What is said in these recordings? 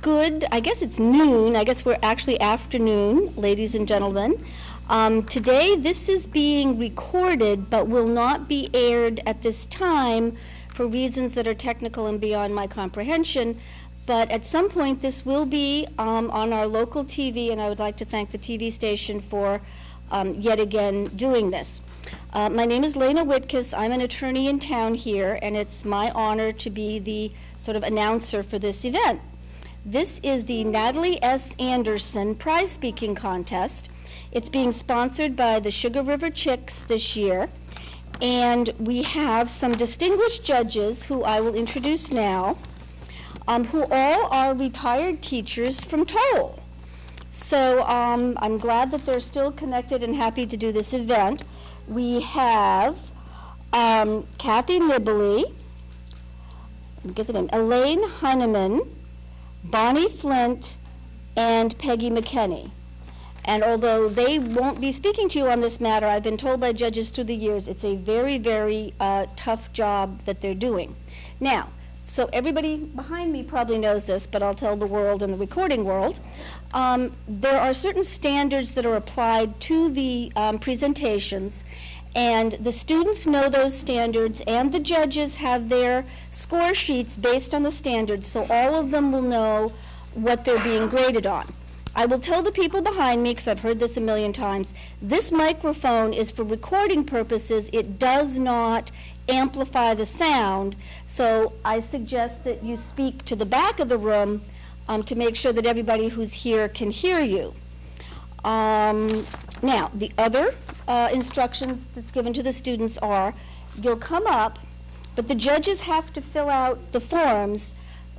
Good, I guess it's noon. I guess we're actually afternoon, ladies and gentlemen. Today, this is being recorded, but will not be aired at this time for reasons that are technical and beyond my comprehension. But at some point, this will be on our local TV, and I would like to thank the TV station for yet again doing this. My name is Lena Whitkus. I'm an attorney in town here, and it's my honor to be the sort of announcer for this event. This is the Natalie S. Anderson Prize Speaking Contest. It's being sponsored by the Sugar River Chicks this year, and we have some distinguished judges who I will introduce now, who all are retired teachers from Toll. So I'm glad that they're still connected and happy to do this event. We have Kathy Nibley, get the name, Elaine Heineman, Bonnie Flint, and Peggy McKenney. And although they won't be speaking to you on this matter, I've been told by judges through the years it's a very, very tough job that they're doing. Now, so everybody behind me probably knows this, but I'll tell the world and the recording world. There are certain standards that are applied to the presentations, and the students know those standards, and the judges have their score sheets based on the standards, so all of them will know what they're being graded on. I will tell the people behind me, because I've heard this a million times, this microphone is for recording purposes. It does not amplify the sound, so I suggest that you speak to the back of the room to make sure that everybody who's here can hear you. Now, the other instructions that's given to the students are, you'll come up, but the judges have to fill out the forms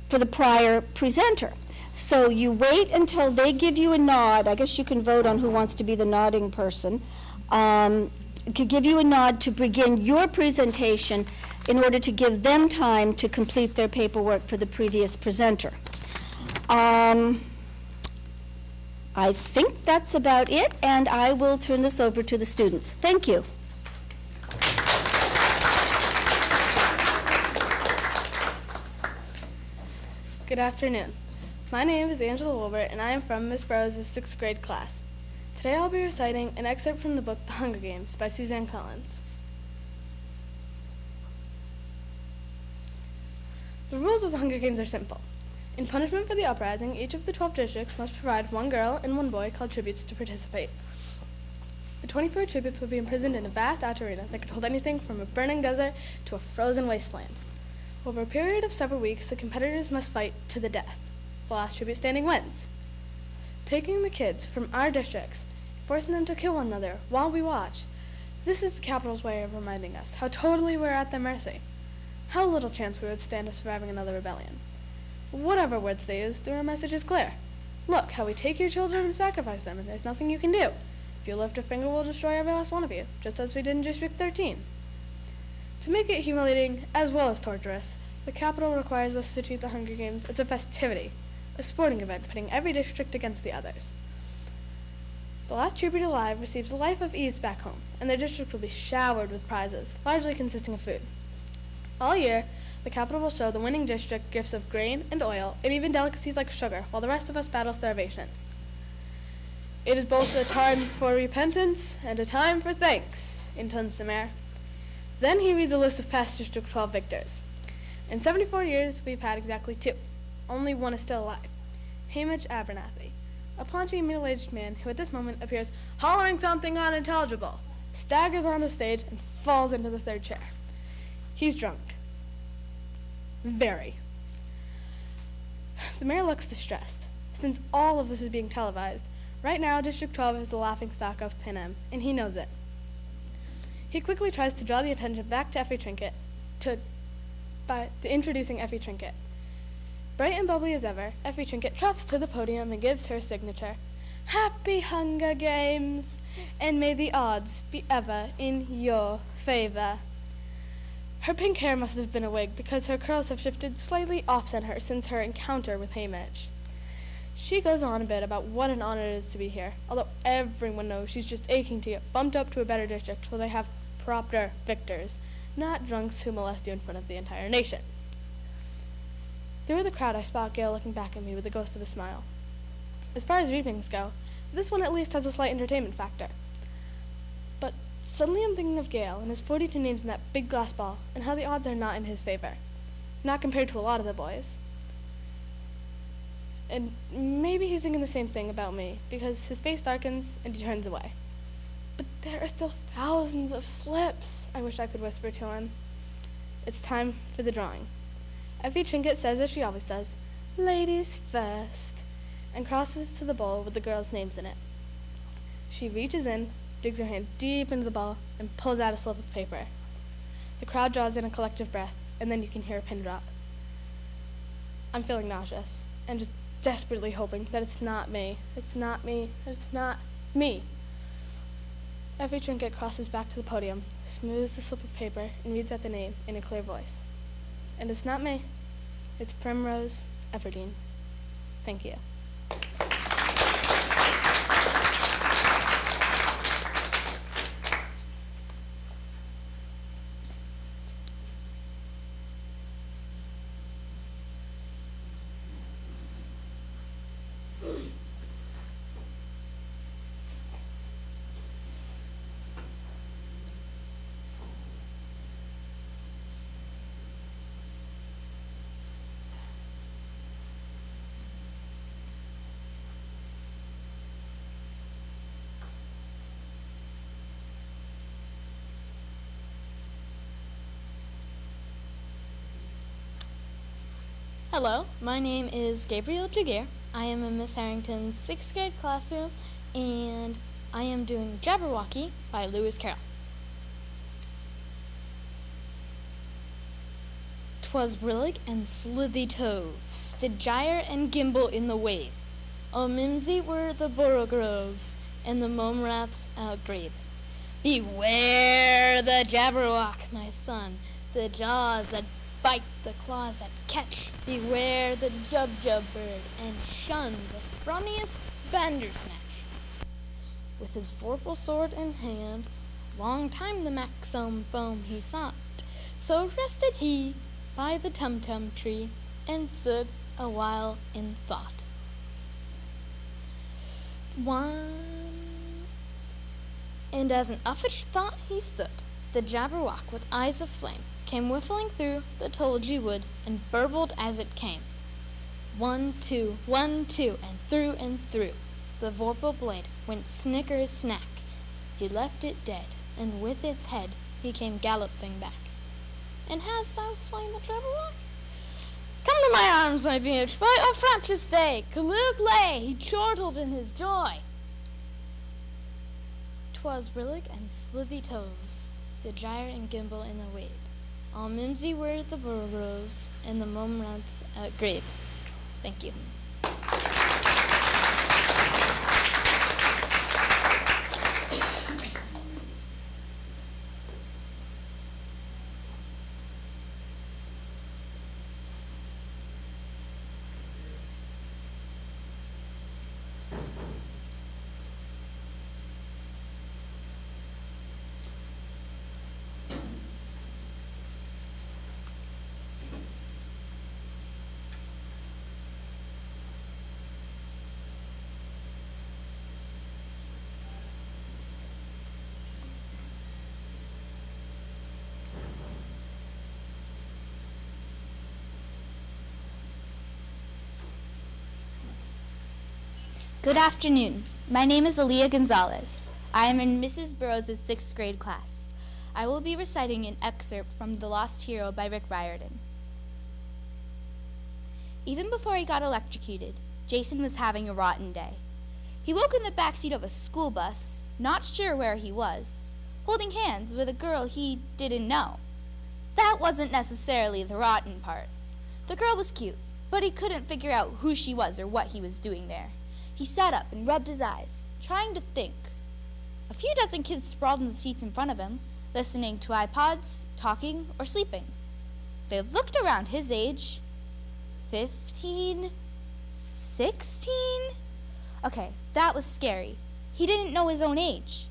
for the prior presenter. So you wait until they give you a nod. I guess you can vote on who wants to be the nodding person. Could give you a nod to begin your presentation in order to give them time to complete their paperwork for the previous presenter. I think that's about it, and I will turn this over to the students. Thank you. Good afternoon. My name is Angela Wilbert, and I am from Miss Burroughs' 6th grade class. Today I'll be reciting an excerpt from the book The Hunger Games by Suzanne Collins. The rules of the Hunger Games are simple. In punishment for the uprising, each of the 12 districts must provide one girl and one boy called tributes to participate. The 24 tributes will be imprisoned in a vast outer arena that could hold anything from a burning desert to a frozen wasteland. Over a period of several weeks, the competitors must fight to the death. The last tribute standing wins. Taking the kids from our districts, forcing them to kill one another while we watch. This is the capital's way of reminding us how totally we're at their mercy. How little chance we would stand of surviving another rebellion. Whatever words they use, their message is clear. Look, how we take your children and sacrifice them, and there's nothing you can do. If you lift a finger, we'll destroy every last one of you, just as we did in District 13. To make it humiliating as well as torturous, the capital requires us to treat the Hunger Games as a festivity, a sporting event pitting every district against the others. The last tribute alive receives a life of ease back home, and their district will be showered with prizes, largely consisting of food. All year, the capital will show the winning district gifts of grain and oil, and even delicacies like sugar, while the rest of us battle starvation. It is both a time for repentance and a time for thanks, intones the mayor. Then he reads a list of past District 12 victors. In 74 years, we've had exactly 2. Only one is still alive. Hamish Abernathy, a paunchy middle-aged man who at this moment appears hollering something unintelligible, staggers on the stage, and falls into the 3rd chair. He's drunk. Very. The mayor looks distressed. Since all of this is being televised, right now District 12 is the laughingstock of Pan Am, and he knows it. He quickly tries to draw the attention back to Effie Trinket, by introducing Effie Trinket. Bright and bubbly as ever, Effie Trinket trots to the podium and gives her signature. Happy Hunger Games, and may the odds be ever in your favor. Her pink hair must have been a wig because her curls have shifted slightly off-center since her encounter with Hamish. She goes on a bit about what an honor it is to be here, although everyone knows she's just aching to get bumped up to a better district where they have proper victors, not drunks who molest you in front of the entire nation. Through the crowd I spot Gale looking back at me with the ghost of a smile. As far as reapings go, this one at least has a slight entertainment factor. But suddenly I'm thinking of Gale and his 42 names in that big glass ball and how the odds are not in his favor. Not compared to a lot of the boys. And maybe he's thinking the same thing about me, because his face darkens and he turns away. But there are still thousands of slips, I wish I could whisper to him. It's time for the drawing. Effie Trinket says, as she always does, "Ladies first," and crosses to the bowl with the girls' names in it. She reaches in, digs her hand deep into the ball, and pulls out a slip of paper. The crowd draws in a collective breath, and then you can hear a pin drop. I'm feeling nauseous, and just desperately hoping that it's not me. It's not me. It's not me. Effie Trinket crosses back to the podium, smooths the slip of paper, and reads out the name in a clear voice. And it's not me. It's Primrose Everdeen. Thank you. Hello, my name is Gabriel Jaguar. I am in Miss Harrington's 6th grade classroom, and I am doing Jabberwocky by Lewis Carroll. 'Twas brillig and slithy toves, did gyre and gimble in the wave. O mimsy were the borogoves, and the momraths outgrabe. Beware the Jabberwock, my son, the jaws that bite, the claws that catch. Beware the Jubjub bird, and shun the frummiest Bandersnatch. With his vorpal sword in hand, long time the Maxome foam he sought. So rested he by the Tum-Tum tree, and stood a while in thought. And as an uffish thought he stood, the Jabberwock with eyes of flame came whiffling through the tulgey wood, and burbled as it came. 1, 2, 1, 2, and through. The vorpal blade went snicker-snack. He left it dead, and with its head he came galloping back. And hast thou slain the Jabberwock? Come to my arms, my bitch, by a fractious day. Kaluk lay, he chortled in his joy. 'Twas brillig and slithy toves, did gyre and gimble in the wave. All mimsy were the borogoves, and the momraths outgrabe. Thank you. Good afternoon. My name is Aaliyah Gonzalez. I am in Mrs. Burroughs' 6th grade class. I will be reciting an excerpt from The Lost Hero by Rick Riordan. Even before he got electrocuted, Jason was having a rotten day. He woke in the backseat of a school bus, not sure where he was, holding hands with a girl he didn't know. That wasn't necessarily the rotten part. The girl was cute, but he couldn't figure out who she was or what he was doing there. He sat up and rubbed his eyes, trying to think. A few dozen kids sprawled in the seats in front of him, listening to iPods, talking, or sleeping. They looked around his age. 15? 16? Okay, that was scary. He didn't know his own age.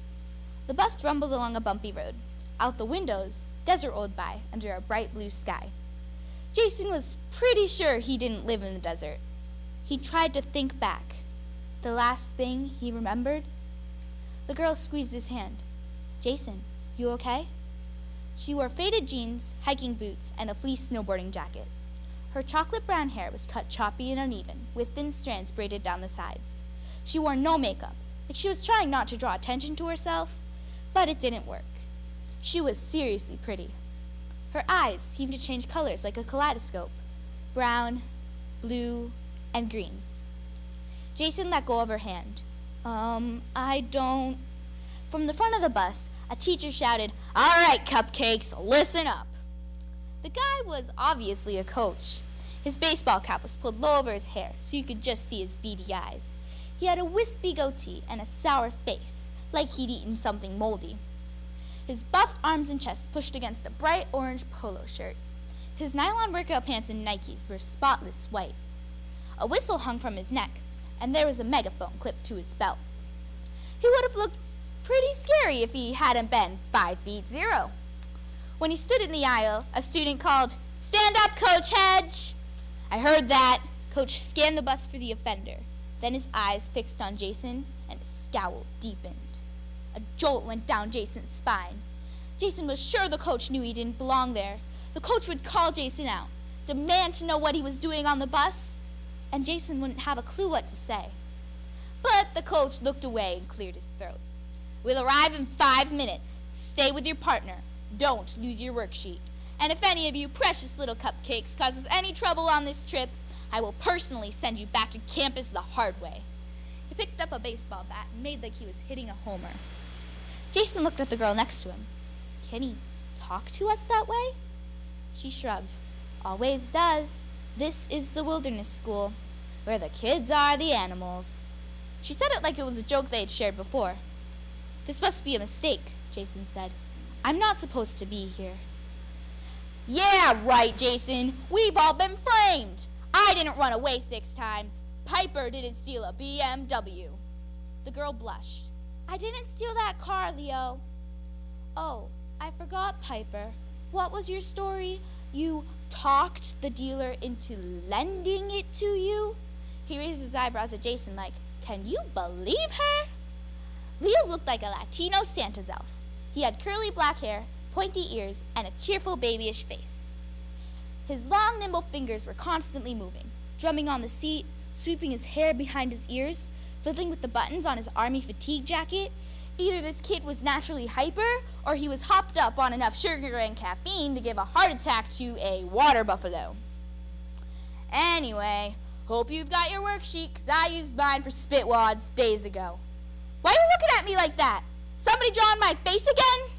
The bus rumbled along a bumpy road. Out the windows, desert rolled by under a bright blue sky. Jason was pretty sure he didn't live in the desert. He tried to think back. The last thing he remembered? The girl squeezed his hand. Jason, you okay? She wore faded jeans, hiking boots, and a fleece snowboarding jacket. Her chocolate brown hair was cut choppy and uneven, with thin strands braided down the sides. She wore no makeup, like she was trying not to draw attention to herself, but it didn't work. She was seriously pretty. Her eyes seemed to change colors like a kaleidoscope: brown, blue, and green. Jason let go of her hand. I don't... From the front of the bus, a teacher shouted, "All right, cupcakes, listen up." The guy was obviously a coach. His baseball cap was pulled low over his hair so you could just see his beady eyes. He had a wispy goatee and a sour face, like he'd eaten something moldy. His buff arms and chest pushed against a bright orange polo shirt. His nylon workout pants and Nikes were spotless white. A whistle hung from his neck, and there was a megaphone clipped to his belt. He would have looked pretty scary if he hadn't been 5'0". When he stood in the aisle, a student called, "Stand up, Coach Hedge!" I heard that. Coach scanned the bus for the offender. Then his eyes fixed on Jason, and his scowl deepened. A jolt went down Jason's spine. Jason was sure the coach knew he didn't belong there. The coach would call Jason out, demand to know what he was doing on the bus, and Jason wouldn't have a clue what to say. But the coach looked away and cleared his throat. "We'll arrive in 5 minutes. Stay with your partner. Don't lose your worksheet. And if any of you precious little cupcakes causes any trouble on this trip, I will personally send you back to campus the hard way." He picked up a baseball bat and made like he was hitting a homer. Jason looked at the girl next to him. "Can he talk to us that way?" She shrugged. "Always does. This is the wilderness school, where the kids are the animals." She said it like it was a joke they had shared before. "This must be a mistake," Jason said. "I'm not supposed to be here." "Yeah, right, Jason. We've all been framed. I didn't run away 6 times. Piper didn't steal a BMW. The girl blushed. "I didn't steal that car, Leo." "Oh, I forgot, Piper. What was your story? You talked the dealer into lending it to you?" He raised his eyebrows at Jason like, "Can you believe her?" Leo looked like a Latino Santa's elf. He had curly black hair, pointy ears, and a cheerful babyish face. His long, nimble fingers were constantly moving, drumming on the seat, sweeping his hair behind his ears, fiddling with the buttons on his army fatigue jacket. Either this kid was naturally hyper, or he was hopped up on enough sugar and caffeine to give a heart attack to a water buffalo. Anyway, hope you've got your worksheet, 'cause I used mine for spitwads days ago. Why are you looking at me like that? Somebody drawing my face again?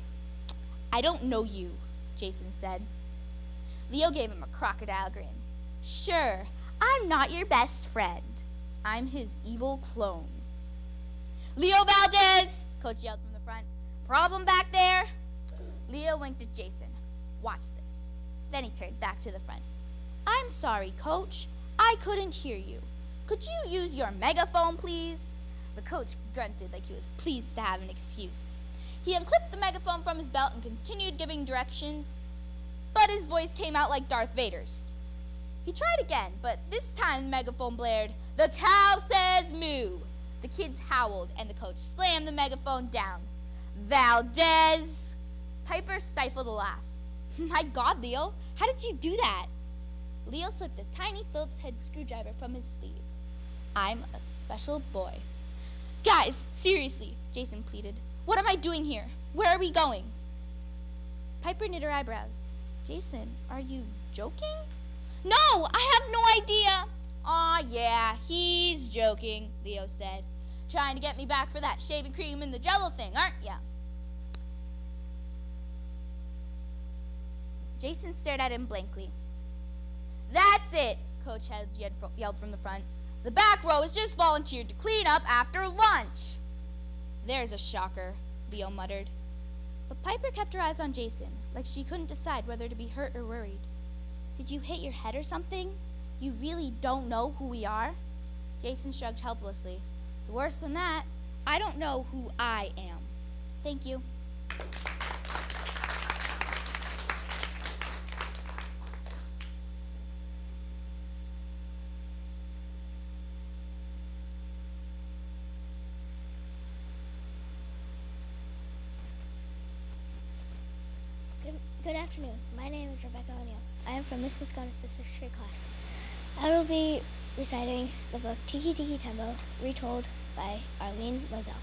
"I don't know you," Jason said. Leo gave him a crocodile grin. "Sure, I'm not your best friend. I'm his evil clone." "Leo Valdez!" Coach yelled from the front. "Problem back there?" Leo winked at Jason. "Watch this." Then he turned back to the front. "I'm sorry, Coach. I couldn't hear you. Could you use your megaphone, please?" The coach grunted like he was pleased to have an excuse. He unclipped the megaphone from his belt and continued giving directions, but his voice came out like Darth Vader's. He tried again, but this time the megaphone blared, "The cow says moo." The kids howled, and the coach slammed the megaphone down. "Valdez!" Piper stifled a laugh. "My God, Leo, how did you do that?" Leo slipped a tiny Phillips head screwdriver from his sleeve. "I'm a special boy." "Guys, seriously," Jason pleaded. "What am I doing here? Where are we going?" Piper knit her eyebrows. "Jason, are you joking?" "No, I have no idea." "Aw, yeah, he's joking," Leo said. "Trying to get me back for that shaving cream and the Jell-O thing, aren't ya?" Jason stared at him blankly. "That's it," Coach Hedge yelled from the front. "The back row has just volunteered to clean up after lunch." "There's a shocker," Leo muttered. But Piper kept her eyes on Jason, like she couldn't decide whether to be hurt or worried. "Did you hit your head or something? You really don't know who we are?" Jason shrugged helplessly. "It's worse than that. I don't know who I am." "Thank you." Good afternoon. My name is Rebecca O'Neill. I am from Miss Wisconsin's 6th grade class. I will be reciting the book Tiki Tiki Tembo, retold by Arlene Moselle.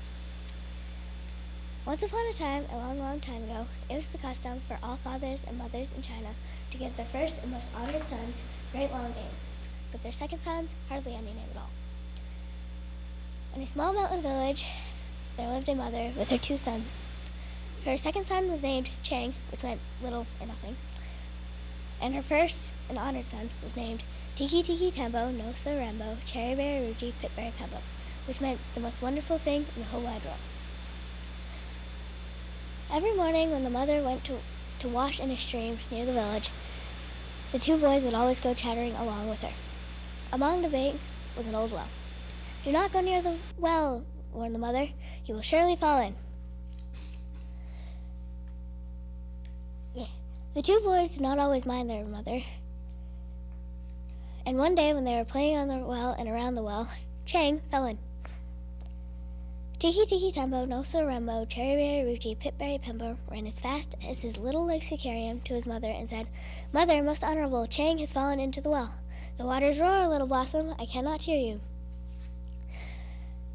Once upon a time, a long, long time ago, it was the custom for all fathers and mothers in China to give their first and most honored sons great long names, but their second sons hardly any name at all. In a small mountain village, there lived a mother with her 2 sons. Her second son was named Chang, which meant little or nothing, and her first and honored son was named Tiki Tiki Tembo no So Rambo Cherry Berry Ruji Pitberry Pembo, which meant the most wonderful thing in the whole wide world. Every morning when the mother went to wash in a stream near the village, the 2 boys would always go chattering along with her. Among the bank was an old well. "Do not go near the well," warned the mother. "You will surely fall in." The 2 boys did not always mind their mother, and one day when they were playing on the well and around the well, Chang fell in. Tiki Tiki Tembo no So Rambo Cherry Berry Ruji Pitberry Pembo ran as fast as his little legs could carry him to his mother and said, "Mother, most honorable, Chang has fallen into the well. The waters roar, little blossom, I cannot hear you."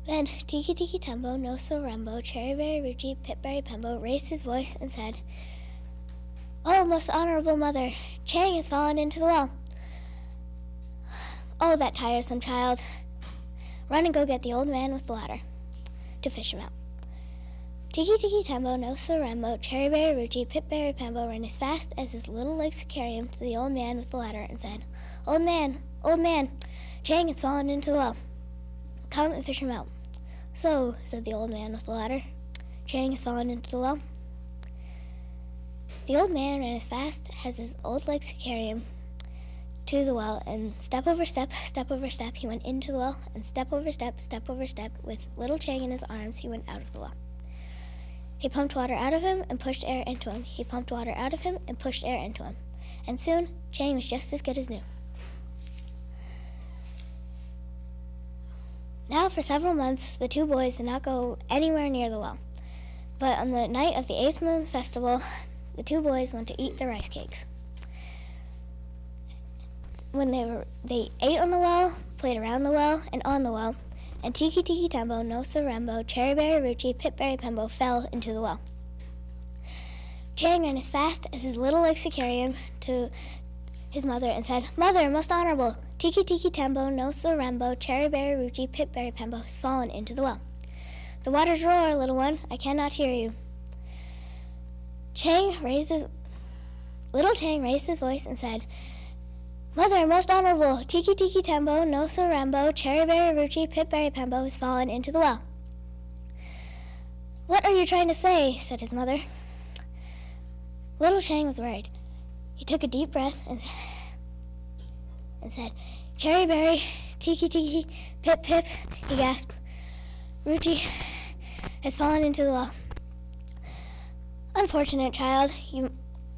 Then Tiki Tiki Tembo no So Rambo Cherry Berry Ruji Pitberry Pembo raised his voice and said, "Oh, most honorable mother, Chang has fallen into the well." "Oh, that tiresome child. Run and go get the old man with the ladder to fish him out." Tiki Tiki Tembo no So Rambo Cherry Berry Ruji Pitberry Pembo ran as fast as his little legs could carry him to the old man with the ladder and said, old man, Chang has fallen into the well. Come and fish him out." "So," said the old man with the ladder, "Chang has fallen into the well." The old man ran as fast as his old legs could carry him to the well, and step over step, he went into the well, and step over step, with little Chang in his arms, he went out of the well. He pumped water out of him and pushed air into him. He pumped water out of him and pushed air into him. And soon, Chang was just as good as new. Now, for several months, the 2 boys did not go anywhere near the well. But on the night of the 8th moon festival, the 2 boys went to eat their rice cakes. When they ate on the well, played around the well, and on the well, and Tiki Tiki Tembo no So Rambo Cherry Berry Ruji Pitberry Pembo fell into the well. Chang ran as fast as his little legs could carry him to his mother and said, "Mother, most honorable, Tiki Tiki Tembo no So Rambo Cherry Berry Ruji Pitberry Pembo has fallen into the well. The waters roar, little one, I cannot hear you." Little Chang raised his voice and said, "Mother, most honorable, Tiki Tiki Tembo no So Rambo Cherry Berry Ruji Pitberry Pembo has fallen into the well." "What are you trying to say?" said his mother. Little Chang was worried. He took a deep breath and said, "Cherry Berry, Tiki Tiki, Pip Pip," he gasped. "Ruji has fallen into the well. Unfortunate child,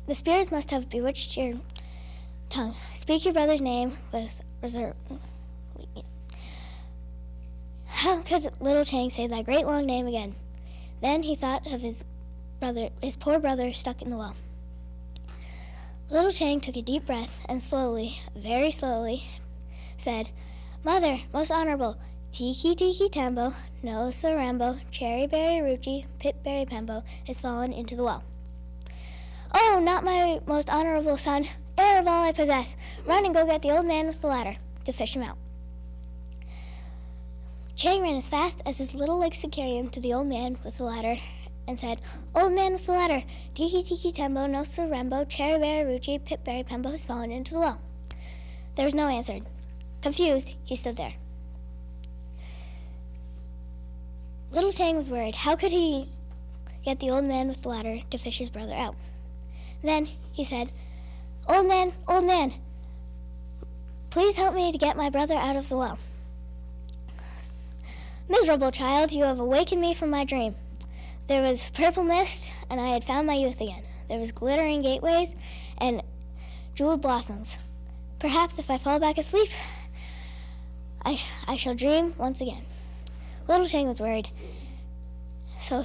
the spirits must have bewitched your tongue. Speak your brother's name with reserve." How could little Chang say that great long name again? Then he thought of his poor brother stuck in the well. Little Chang took a deep breath and slowly, very slowly, said, "Mother, most honorable, Tiki Tiki Tembo no So Rambo Cherry Berry Ruji Pitberry Pembo has fallen into the well." "Oh, not my most honorable son, heir of all I possess. Run and go get the old man with the ladder to fish him out." Chang ran as fast as his little legs could carry him to the old man with the ladder and said, "Old man with the ladder, Tiki Tiki Tembo no So Rambo Cherry Berry Ruji Pitberry Pembo has fallen into the well." There was no answer. Confused, he stood there. Little Chang was worried. How could he get the old man with the ladder to fish his brother out? Then he said, old man, please help me to get my brother out of the well." "Miserable child, you have awakened me from my dream. There was purple mist, and I had found my youth again. There was glittering gateways and jeweled blossoms. Perhaps if I fall back asleep, I shall dream once again." Little Chang was worried. So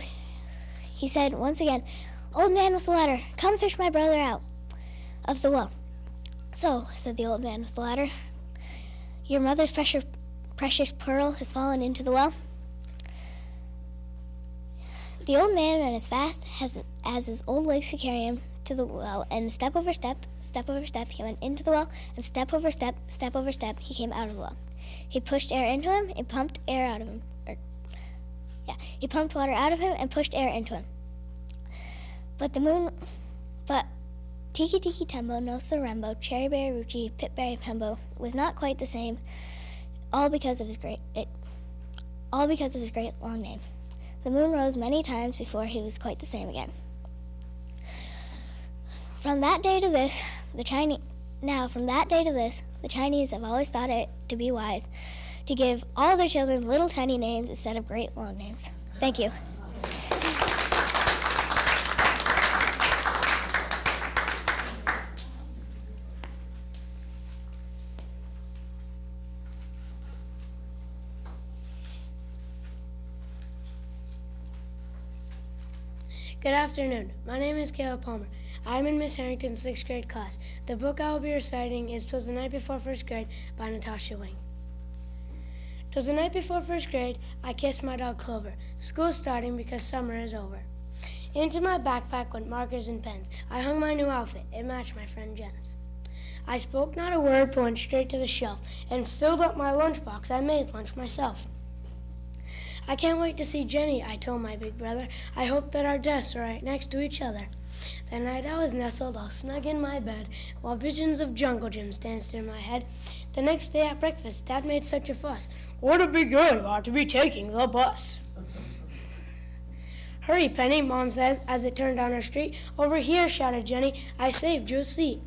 he said once again, "Old man with the ladder, come fish my brother out of the well." "So," said the old man with the ladder, "your mother's precious pearl has fallen into the well?" The old man ran as fast as his old legs could carry him to the well, and step over step, he went into the well, and step over step, he came out of the well. He pushed air into him, and pumped air out of him. He pumped water out of him and pushed air into him. But Tiki Tiki Tembo, No Sorembo, Cherry Berry Ruchi, Pip Berry Pembo was not quite the same, all because of his great long name. The moon rose many times before he was quite the same again. From that day to this, the Chinese have always thought it to be wise to give all their children little tiny names instead of great long names. Thank you. Good afternoon. My name is Caleb Palmer. I'm in Miss Harrington's 6th grade class. The book I will be reciting is "'Twas the Night Before First Grade" by Natasha Wing. "'Twas the night before first grade, I kissed my dog Clover. School's starting because summer is over. Into my backpack went markers and pens. I hung my new outfit. It matched my friend Jen's. I spoke not a word, but went straight to the shelf and filled up my lunchbox. I made lunch myself. I can't wait to see Jenny, I told my big brother. I hope that our desks are right next to each other. That night I was nestled all snug in my bed, while visions of Jungle Gyms danced in my head. The next day at breakfast, Dad made such a fuss. "What a big girl you are to be taking the bus." "Hurry, Penny," Mom says, as it turned down our street. "Over here," shouted Jenny. "I saved you a seat."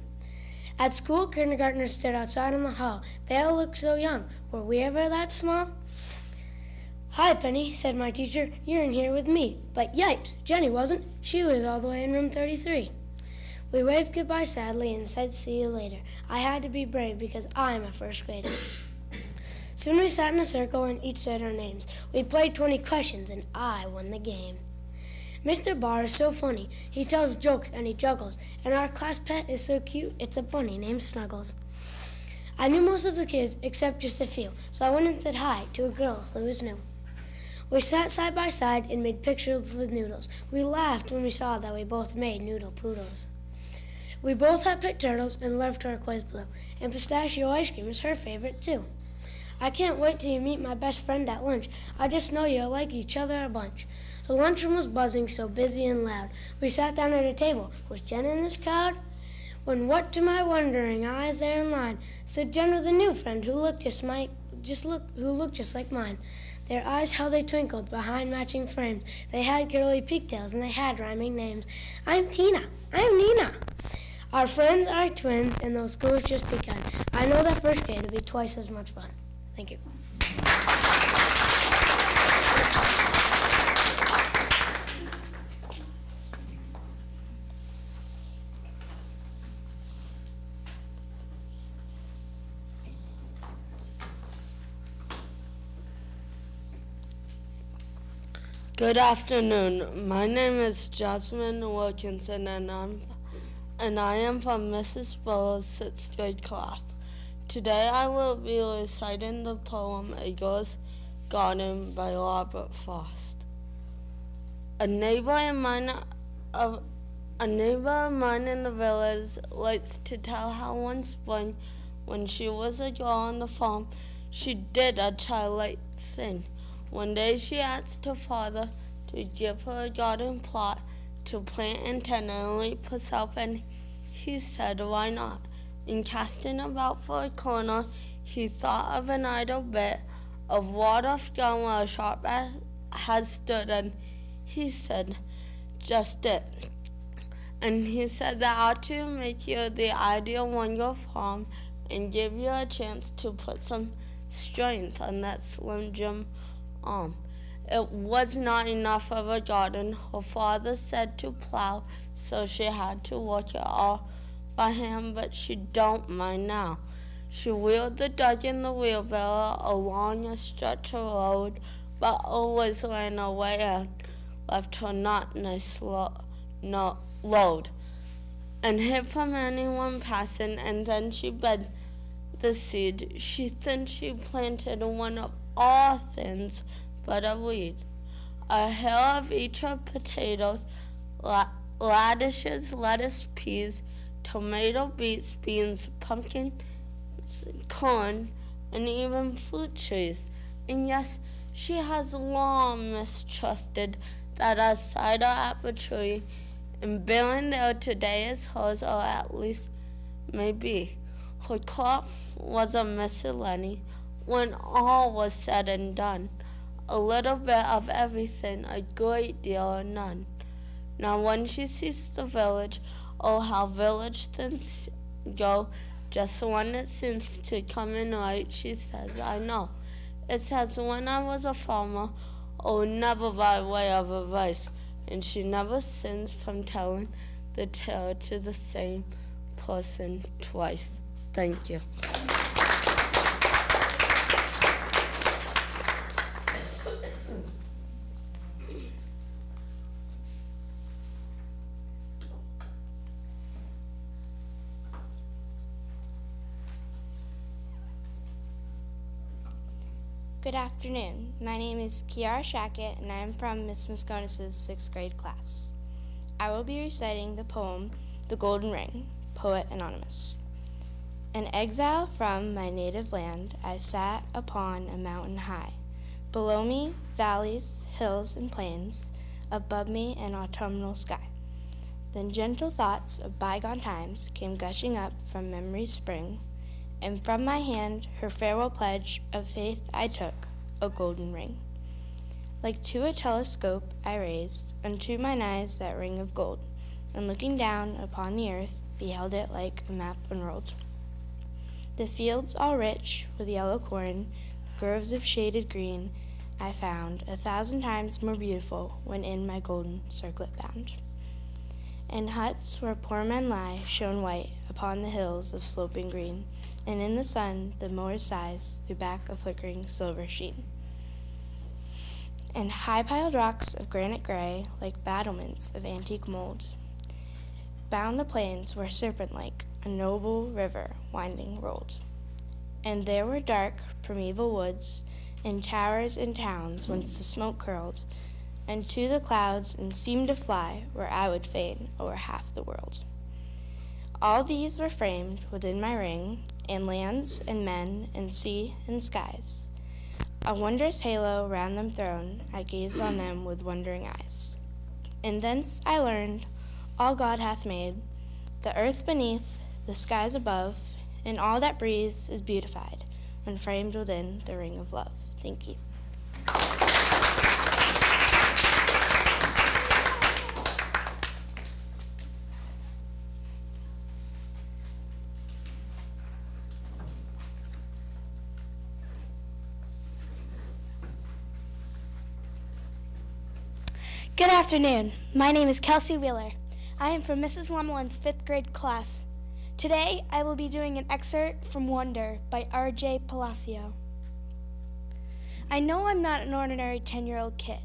At school, kindergartners stood outside in the hall. They all looked so young. Were we ever that small? "Hi, Penny," said my teacher. "You're in here with me." But yipes, Jenny wasn't. She was all the way in room 33. We waved goodbye sadly and said see you later. I had to be brave because I'm a first grader. Soon we sat in a circle and each said our names. We played 20 questions and I won the game. Mr. Barr is so funny. He tells jokes and he juggles. And our class pet is so cute. It's a bunny named Snuggles. I knew most of the kids except just a few, so I went and said hi to a girl who was new. We sat side by side and made pictures with noodles. We laughed when we saw that we both made noodle poodles. We both had pet turtles and loved turquoise blue, and pistachio ice cream is her favorite too. I can't wait till you meet my best friend at lunch. I just know you'll like each other a bunch. The lunchroom was buzzing, so busy and loud. We sat down at a table. Was Jen in this crowd? When what to my wondering eyes there in line stood Jen with a new friend who looked just like mine. Their eyes, how they twinkled behind matching frames. They had curly pigtails and they had rhyming names. "I'm Tina. I'm Nina. Our friends are twins and those schools just begun. I know that first grade will be twice as much fun." Thank you. Good afternoon. My name is Jasmine Wilkinson, and I am from Mrs. Burrow's 6th grade class. Today I will be reciting the poem "A Girl's Garden" by Robert Frost. A neighbor of mine in the village likes to tell how one spring, when she was a girl on the farm, she did a childlike thing. One day she asked her father to give her a garden plot to plant and tenderly herself, and he said, "Why not?" In casting about for a corner, he thought of an idle bit of walled-off ground where a sharp axe had stood, and he said, "Just it." And he said that ought to make you the ideal one-girl farm and give you a chance to put some strength on that slim Jim arm. It was not enough of a garden. Her father said to plow, so she had to work it all by hand, but she don't mind now. She wheeled the dirt in the wheelbarrow along a stretch of road, but always ran away and left her not nice load and hid from anyone passing, and then she buried the seed. She thinks she planted one of all things but a weed. A hill of each of potatoes, radishes, lettuce, peas, tomato, beets, beans, pumpkins, corn, and even fruit trees. And yes, she has long mistrusted that a cider apple tree and bearing there today is hers, or at least may be. Her crop was a miscellany when all was said and done. A little bit of everything, a great deal or none. Now when she sees the village, oh how village things go, just when it seems to come in right, she says, I know. It says when I was a farmer, oh never by way of advice, and she never sins from telling the tale to the same person twice. Thank you. Good afternoon. My name is Kiara Shackett, and I am from Miss Mosconis' 6th grade class. I will be reciting the poem, The Golden Ring, Poet Anonymous. An exile from my native land, I sat upon a mountain high. Below me, valleys, hills, and plains, above me, an autumnal sky. Then gentle thoughts of bygone times came gushing up from memory's spring, and from my hand her farewell pledge of faith I took, a golden ring. Like to a telescope I raised unto mine eyes that ring of gold, and looking down upon the earth, beheld it like a map unrolled. The fields all rich with yellow corn, groves of shaded green, I found 1,000 times more beautiful when in my golden circlet bound. And huts where poor men lie shone white upon the hills of sloping green, and in the sun the mower's sighs threw back a flickering silver sheen. And high-piled rocks of granite gray, like battlements of antique mold, bound the plains where serpent-like a noble river winding rolled. And there were dark primeval woods, and towers and towns whence the smoke curled, and to the clouds and seemed to fly where I would fain o'er half the world. All these were framed within my ring, and lands and men and sea and skies. A wondrous halo round them thrown, I gazed on them with wondering eyes. And thence I learned all God hath made, the earth beneath, the skies above, and all that breathes is beautified when framed within the ring of love. Thank you. Good afternoon. My name is Kelsey Wheeler. I am from Mrs. Lemelin's 5th grade class. Today, I will be doing an excerpt from Wonder by R.J. Palacio. I know I'm not an ordinary 10-year-old kid.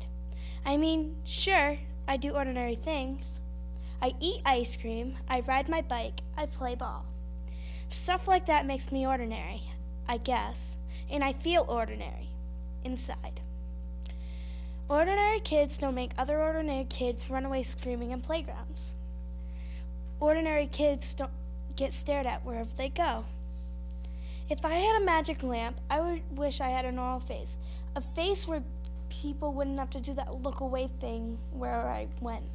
I mean, sure, I do ordinary things. I eat ice cream, I ride my bike, I play ball. Stuff like that makes me ordinary, I guess, and I feel ordinary inside. Ordinary kids don't make other ordinary kids run away screaming in playgrounds. Ordinary kids don't get stared at wherever they go. If I had a magic lamp, I would wish I had a normal face. A face where people wouldn't have to do that look away thing wherever I went.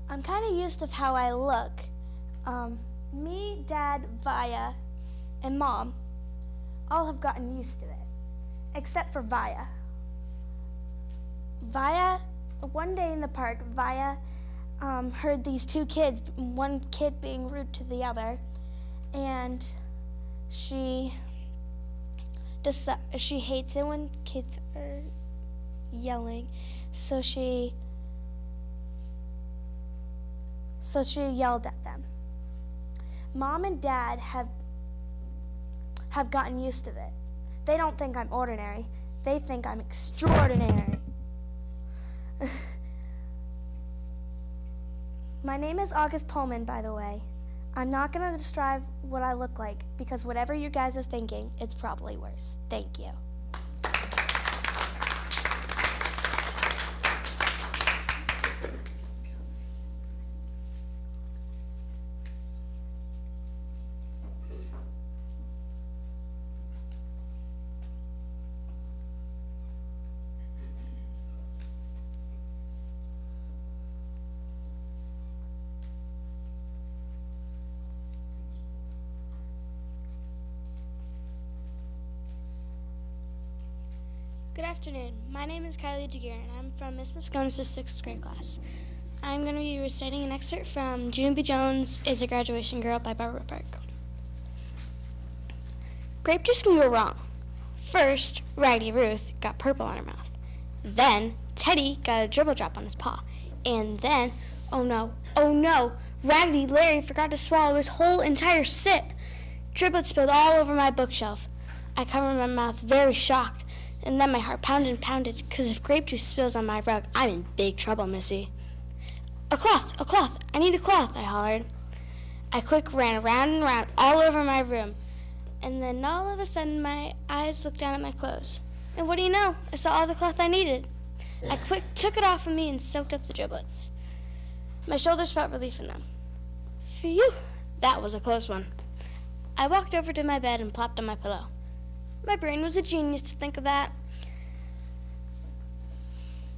I'm kind of used to how I look. Me, Dad, Vaya, and Mom all have gotten used to it, except for Vaya. One day in the park, Vaya heard these two kids, one kid being rude to the other, and she hates it when kids are yelling, so she yelled at them. Mom and Dad have gotten used to it. They don't think I'm ordinary. They think I'm extraordinary. My name is August Pullman, by the way. I'm not going to describe what I look like because whatever you guys are thinking, it's probably worse. Thank you. Good afternoon. My name is Kylie Jagir, and I'm from Miss Mosconis' 6th grade class. I'm going to be reciting an excerpt from June B. Jones' Is a Graduation Girl by Barbara Park. Grape juice can go wrong. First, Raggedy Ruth got purple on her mouth. Then, Teddy got a dribble drop on his paw. And then, oh no, Raggedy Larry forgot to swallow his whole entire sip. Driblets spilled all over my bookshelf. I covered my mouth, very shocked. And then my heart pounded and pounded, because if grape juice spills on my rug, I'm in big trouble, Missy. A cloth, I need a cloth, I hollered. I quick ran around and around all over my room. And then all of a sudden, my eyes looked down at my clothes. And what do you know? I saw all the cloth I needed. I quick took it off of me and soaked up the driblets. My shoulders felt relief in them. Phew, that was a close one. I walked over to my bed and plopped on my pillow. My brain was a genius to think of that.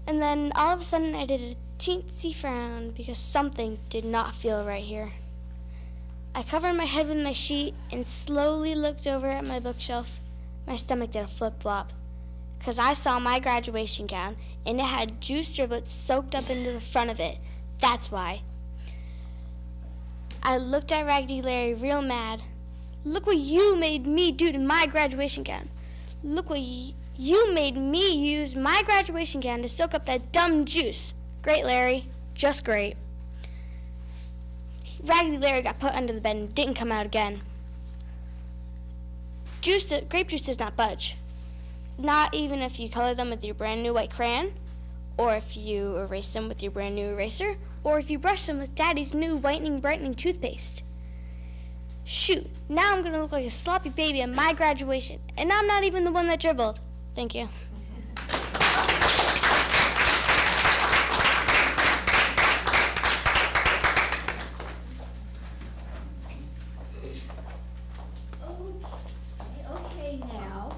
And then all of a sudden I did a teensy frown because something did not feel right here. I covered my head with my sheet and slowly looked over at my bookshelf. My stomach did a flip-flop because I saw my graduation gown and it had juice driblets soaked up into the front of it. That's why. I looked at Raggedy Larry real mad. Look what you made me do to my graduation gown. Look what you made me use my graduation gown to soak up that dumb juice. Great, Larry. Just great. Raggedy Larry got put under the bed and didn't come out again. Grape juice does not budge. Not even if you color them with your brand new white crayon, or if you erase them with your brand new eraser, or if you brush them with Daddy's new whitening brightening toothpaste. Shoot, now I'm gonna look like a sloppy baby at my graduation, and I'm not even the one that dribbled. Thank you. Okay, now,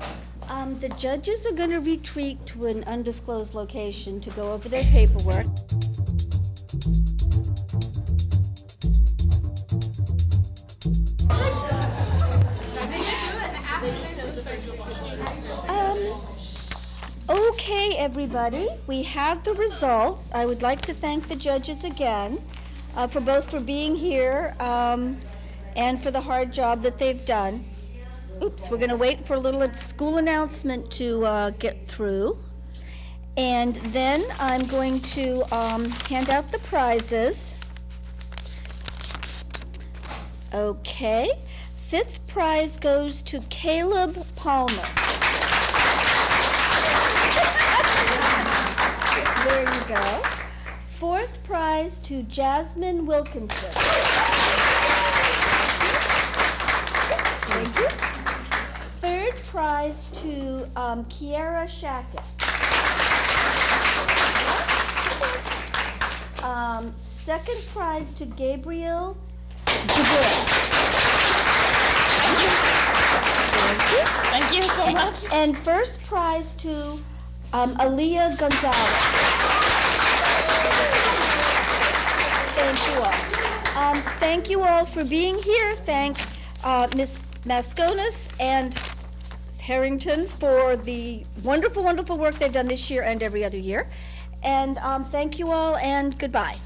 the judges are gonna retreat to an undisclosed location to go over their paperwork. Okay, everybody, we have the results. I would like to thank the judges again for being here and for the hard job that they've done. Oops, we're going to wait for a little school announcement to get through. And then I'm going to hand out the prizes. Okay. 5th prize goes to Caleb Palmer. There you go. 4th prize to Jasmine Wilkinson. Thank you. 3rd prize to Kiara Shackett. 2nd prize to Gabriel Jabir. Thank you so much. And 1st prize to Aaliyah Gonzalez. Thank you all. Thank you all for being here. Thank Ms. Mosconis and Ms. Harrington for the wonderful, wonderful work they've done this year and every other year. And thank you all, and goodbye.